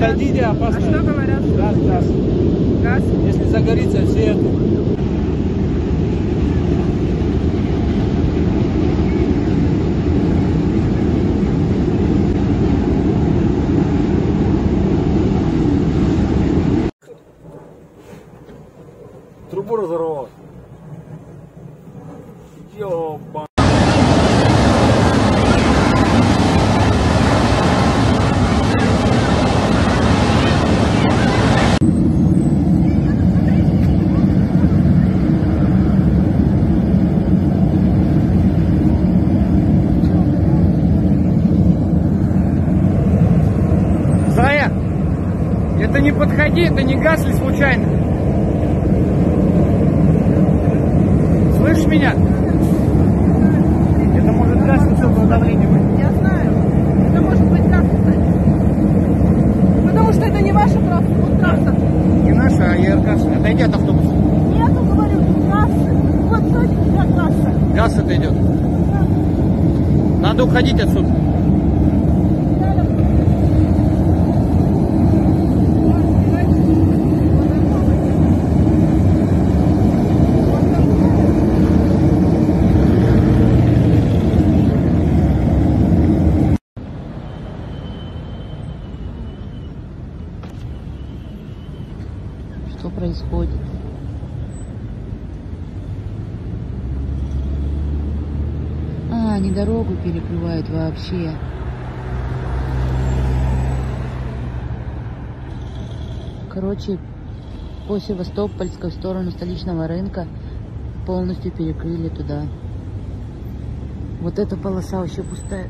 Отойдите, опасно. А что говорят? Газ, газ. Газ? Если загорится, все это. Трубу разорвало. Ёба. Зая, это не подходи, это не газ ли случайно? Слышишь меня? Это может газ высокого давления быть. Я знаю. Это может быть газ, кстати. Потому что это не ваша трасса, вот трасса. Не наша, а ЕРК. Отойди от автобуса. Нету, говорю, трассы. Вот сзади тебя трасса. Газ это идет. Надо уходить отсюда. Что происходит? А, они дорогу перекрывают вообще. Короче, по Севастопольской в сторону столичного рынка полностью перекрыли туда. Вот эта полоса вообще пустая.